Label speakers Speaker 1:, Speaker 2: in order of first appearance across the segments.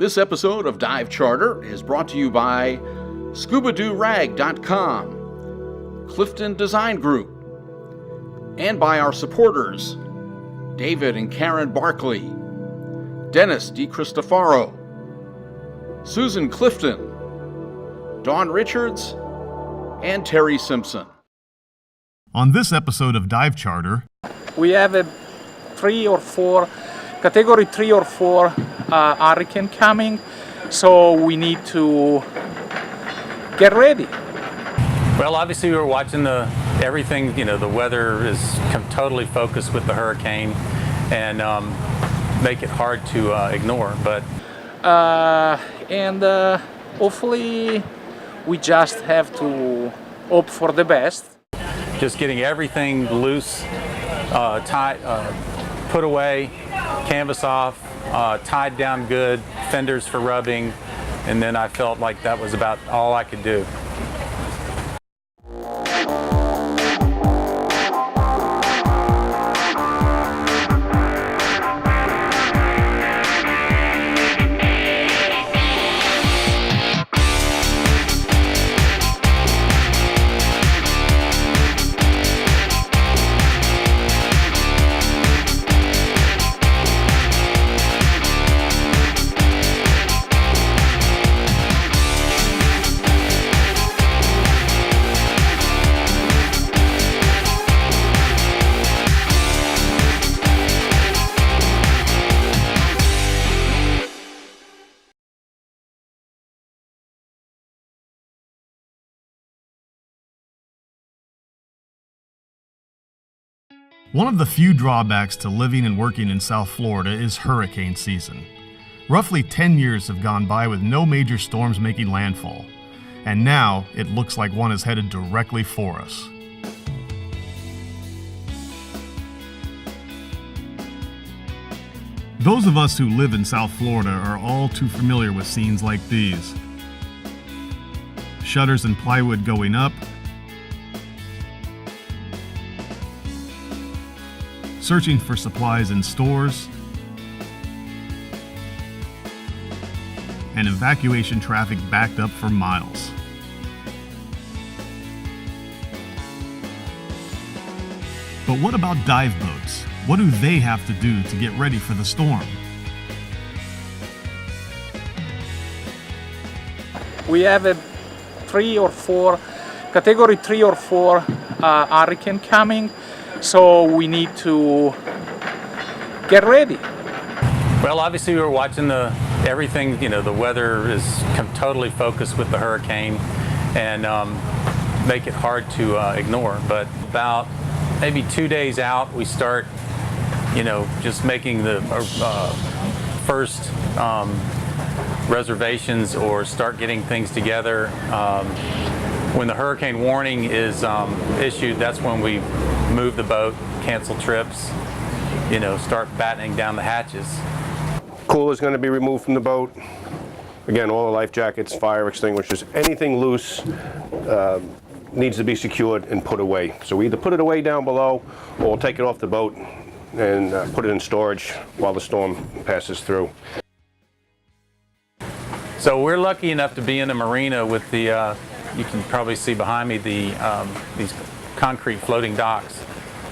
Speaker 1: This episode of Dive Charter is brought to you by ScubaDoRag.com, Clifton Design Group, and by our supporters, David and Karen Barkley, Dennis DiCristofaro, Susan Clifton, Dawn Richards, and Terry Simpson.
Speaker 2: On this episode of Dive Charter,
Speaker 3: we have a category 3 or 4 hurricane coming, so we need to get ready.
Speaker 4: Well, obviously we were watching everything, the weather is totally focused with the hurricane and make it hard to ignore, but
Speaker 3: hopefully we just have to hope for the best.
Speaker 4: Just getting everything loose, put away, canvas off, tied down good, fenders for rubbing, and then I felt like that was about all I could do.
Speaker 2: one of the few drawbacks to living and working in South Florida is hurricane season. Roughly 10 years have gone by with no major storms making landfall, and now it looks like one is headed directly for us. Those of us who live in South Florida are all too familiar with scenes like these. Shutters and plywood going up, searching for supplies in stores, and evacuation traffic backed up for miles. But what about dive boats? What do they have to do to get ready for the storm?
Speaker 3: We have a category 3 or 4 hurricane coming, so we need to get ready.
Speaker 4: Well, obviously we were watching everything, the weather is totally focused with the hurricane and make it hard to ignore. But about maybe 2 days out, we start, just making the first reservations or start getting things together. When the hurricane warning is issued, that's when we move the boat, cancel trips, start battening down the hatches.
Speaker 5: Cooler is going to be removed from the boat. Again, all the life jackets, fire extinguishers, anything loose needs to be secured and put away. So we either put it away down below or we'll take it off the boat and put it in storage while the storm passes through.
Speaker 4: So we're lucky enough to be in a marina with the, you can probably see behind me these concrete floating docks.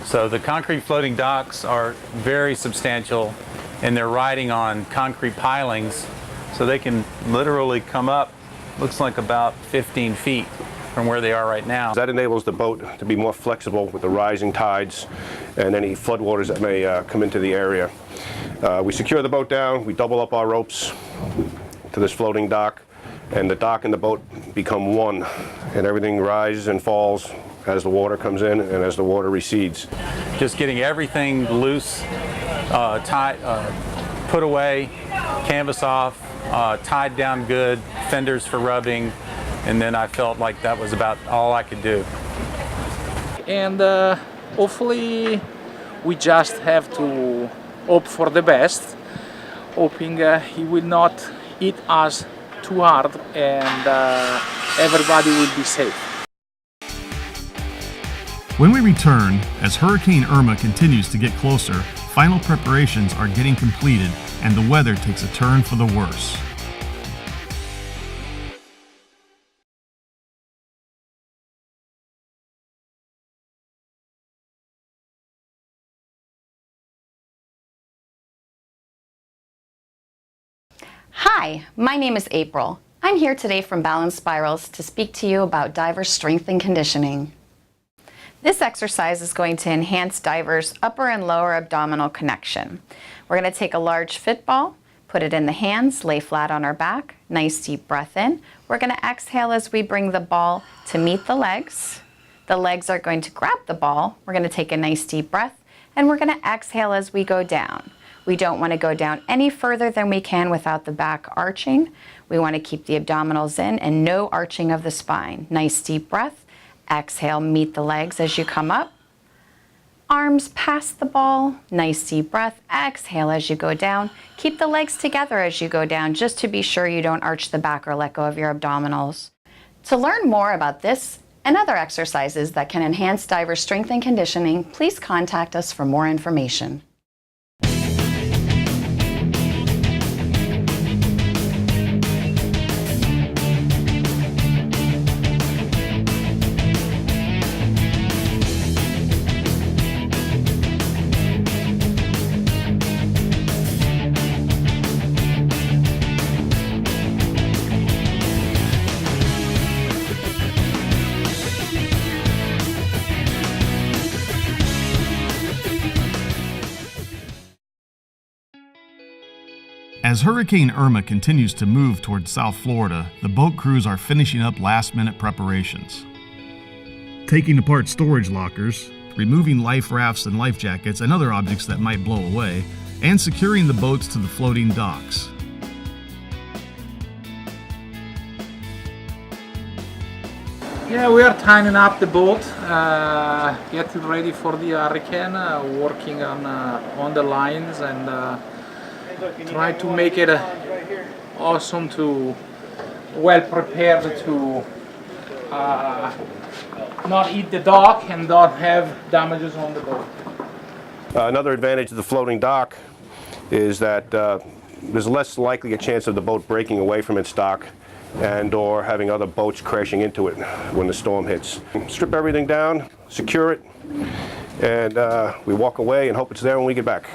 Speaker 4: So the concrete floating docks are very substantial and they're riding on concrete pilings, so they can literally come up, looks like about 15 feet from where they are right now.
Speaker 5: That enables the boat to be more flexible with the rising tides and any floodwaters that may come into the area. We secure the boat down, we double up our ropes to this floating dock, and the dock and the boat become one, and everything rises and falls as the water comes in and as the water recedes.
Speaker 4: Just getting everything loose, put away, canvas off, tied down good, fenders for rubbing, and then I felt like that was about all I could do.
Speaker 3: And hopefully we just have to hope for the best, hoping he will not hit us too hard and everybody will be safe.
Speaker 2: When we return, as Hurricane Irma continues to get closer, final preparations are getting completed and the weather takes a turn for the worse.
Speaker 6: Hi, my name is April. I'm here today from Balance Spirals to speak to you about diver strength and conditioning. This exercise is going to enhance divers' upper and lower abdominal connection. We're going to take a large fit ball, put it in the hands, lay flat on our back, nice deep breath in. We're going to exhale as we bring the ball to meet the legs. The legs are going to grab the ball. We're going to take a nice deep breath, and we're going to exhale as we go down. We don't want to go down any further than we can without the back arching. We want to keep the abdominals in and no arching of the spine. Nice deep breath. Exhale, meet the legs as you come up. Arms past the ball. Nice deep breath. Exhale as you go down. Keep the legs together as you go down just to be sure you don't arch the back or let go of your abdominals. To learn more about this and other exercises that can enhance diver strength and conditioning, please contact us for more information.
Speaker 2: As Hurricane Irma continues to move towards South Florida, the boat crews are finishing up last-minute preparations. Taking apart storage lockers, removing life rafts and life jackets and other objects that might blow away, and securing the boats to the floating docks.
Speaker 3: Yeah, we are tying up the boat, getting ready for the hurricane, working on the lines and try to make it awesome, well prepared to not hit the dock and not have damages on the boat.
Speaker 5: Another advantage of the floating dock is that there's less likely a chance of the boat breaking away from its dock and or having other boats crashing into it when the storm hits. Strip everything down, secure it, and we walk away and hope it's there when we get back.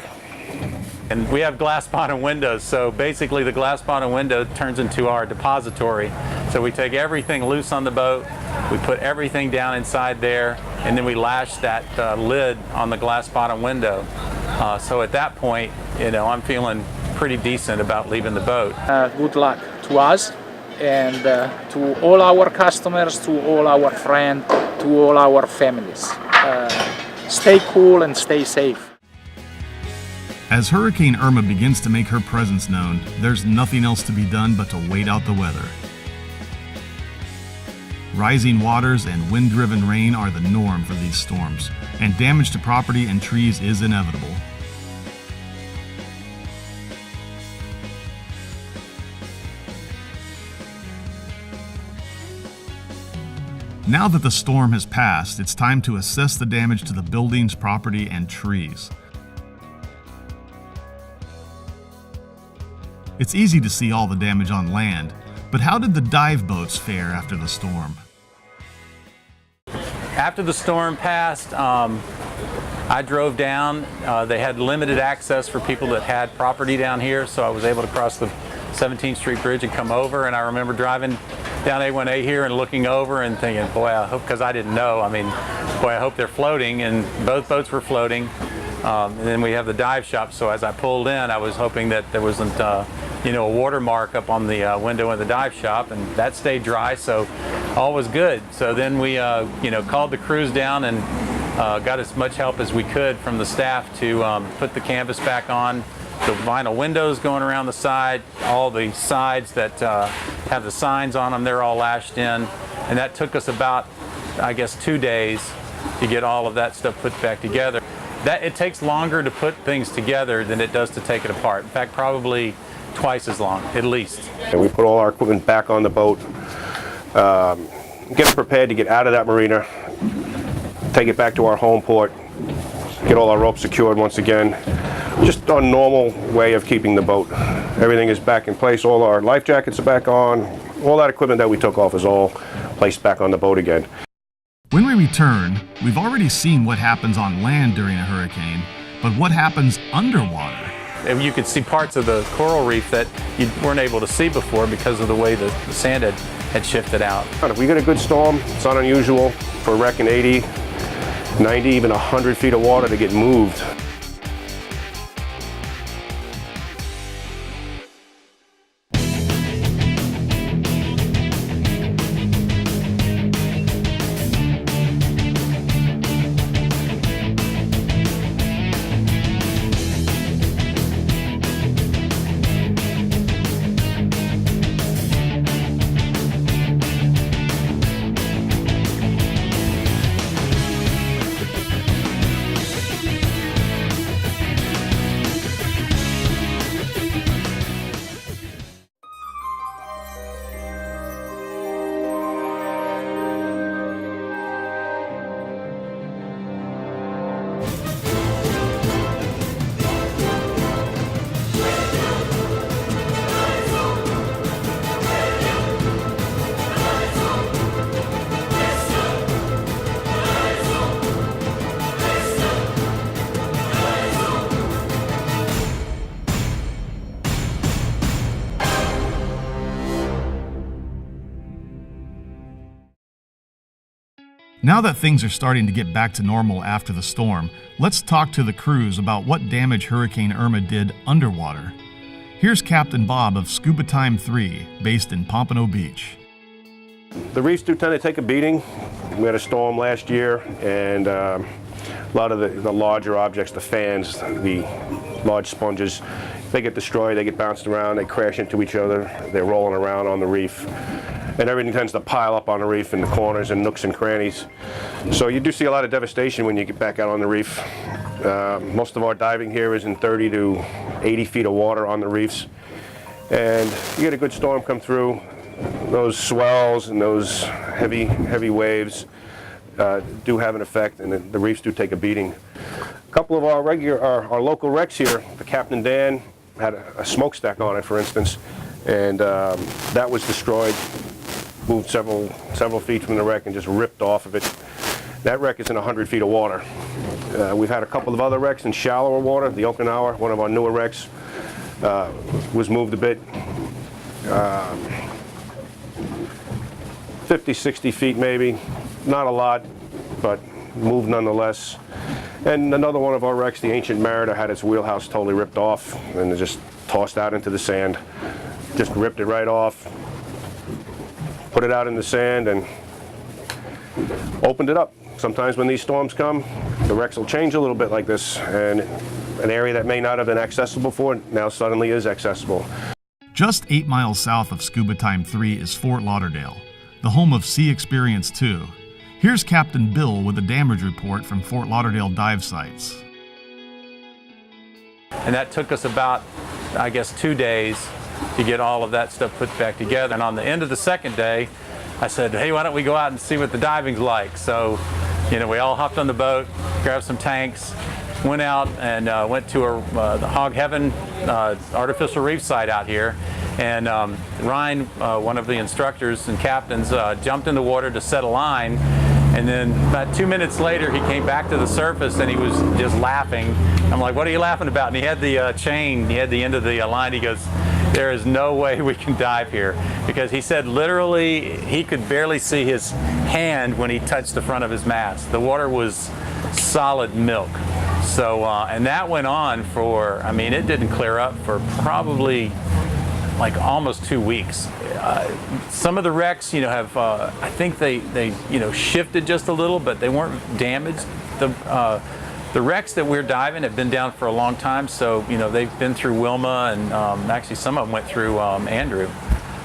Speaker 4: And we have glass bottom windows, so basically the glass bottom window turns into our depository. So we take everything loose on the boat, we put everything down inside there, and then we lash that lid on the glass bottom window. So at that point, you know, I'm feeling pretty decent about leaving the boat.
Speaker 3: Good luck to us and to all our customers, to all our friends, to all our families. Stay cool and stay safe.
Speaker 2: As Hurricane Irma begins to make her presence known, there's nothing else to be done but to wait out the weather. Rising waters and wind-driven rain are the norm for these storms, and damage to property and trees is inevitable. Now that the storm has passed, it's time to assess the damage to the buildings, property, and trees. It's easy to see all the damage on land, but how did the dive boats fare after the storm?
Speaker 4: After the storm passed, I drove down. They had limited access for people that had property down here, so I was able to cross the 17th Street Bridge and come over. And I remember driving down A1A here and looking over and thinking, boy, I hope, because I didn't know, I mean, boy, I hope they're floating. And both boats were floating. And then we have the dive shop, so as I pulled in, I was hoping that there wasn't you know, a watermark up on the window in the dive shop, and that stayed dry, so all was good. So then we you know, called the crews down and got as much help as we could from the staff to put the canvas back on, the vinyl windows going around the side, all the sides that have the signs on them, they're all lashed in, and that took us about, I guess, 2 days to get all of that stuff put back together. It takes longer to put things together than it does to take it apart. In fact, probably twice as long, at least.
Speaker 5: And we put all our equipment back on the boat, get prepared to get out of that marina, take it back to our home port, get all our ropes secured once again. Just a normal way of keeping the boat. Everything is back in place, all our life jackets are back on, all that equipment that we took off is all placed back on the boat again.
Speaker 2: When we return, we've already seen what happens on land during a hurricane, but what happens underwater?
Speaker 4: you could see parts of the coral reef that you weren't able to see before because of the way the sand had shifted out.
Speaker 5: If we get a good storm, it's not unusual for a wreck in 80, 90, even 100 feet of water to get moved.
Speaker 2: Now that things are starting to get back to normal after the storm, let's talk to the crews about what damage Hurricane Irma did underwater. Here's Captain Bob of Scubatyme III, based in Pompano Beach.
Speaker 5: The reefs do tend to take a beating. We had a storm last year, and a lot of the larger objects, the fans, the large sponges, they get destroyed, they get bounced around, they crash into each other, they're rolling around on the reef. And everything tends to pile up on the reef in the corners and nooks and crannies. So you do see a lot of devastation when you get back out on the reef. Most of our diving here is in 30 to 80 feet of water on the reefs. And you get a good storm come through, those swells and those heavy waves do have an effect, and the reefs do take a beating. A couple of our local wrecks here, the Captain Dan had a smokestack on it, for instance, and that was destroyed. Moved several feet from the wreck and just ripped off of it. That wreck is in 100 feet of water. We've had a couple of other wrecks in shallower water. The Okinawa, one of our newer wrecks, was moved a bit. 50, 60 feet maybe. Not a lot, but moved nonetheless. And another one of our wrecks, the Ancient Mariner, had its wheelhouse totally ripped off and it just tossed out into the sand. Just ripped it right off. Put it out in the sand and opened it up. Sometimes when these storms come, the wrecks will change a little bit like this, and an area that may not have been accessible before now suddenly is accessible.
Speaker 2: Just 8 miles south of Scubatyme III is Fort Lauderdale, the home of Sea Experience 2. Here's Captain Bill with a damage report from Fort Lauderdale dive sites.
Speaker 4: And that took us about, I guess, 2 days to get all of that stuff put back together. And on the end of the second day, I said, hey, why don't we go out and see what the diving's like? So, we all hopped on the boat, grabbed some tanks, went out and went to the Hog Heaven artificial reef site out here. And Ryan, one of the instructors and captains, jumped in the water to set a line. And then about 2 minutes later, he came back to the surface and he was just laughing. I'm like, what are you laughing about? And he had the chain, he had the end of the line. He goes, there is no way we can dive here. Because he said literally he could barely see his hand when he touched the front of his mast. The water was solid milk. So, and that went on for, it didn't clear up for probably like almost 2 weeks. Some of the wrecks, have, I think they shifted just a little, but they weren't damaged. The wrecks that we're diving have been down for a long time, so they've been through Wilma, and actually some of them went through Andrew.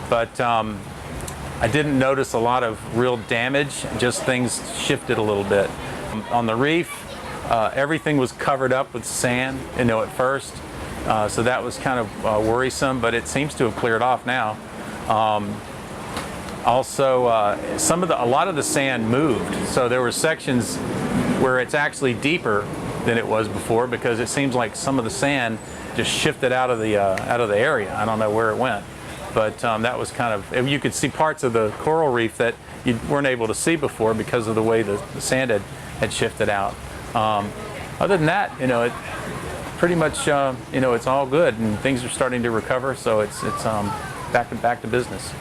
Speaker 4: But I didn't notice a lot of real damage, just things shifted a little bit. On the reef, everything was covered up with sand, at first, so that was kind of worrisome, but it seems to have cleared off now. Also, a lot of the sand moved, so there were sections where it's actually deeper than it was before, because it seems like some of the sand just shifted out of the area. I don't know where it went, but that was kind of, you could see parts of the coral reef that you weren't able to see before because of the way the sand had shifted out. Other than that, pretty much, you know, it's all good and things are starting to recover, so it's back to business.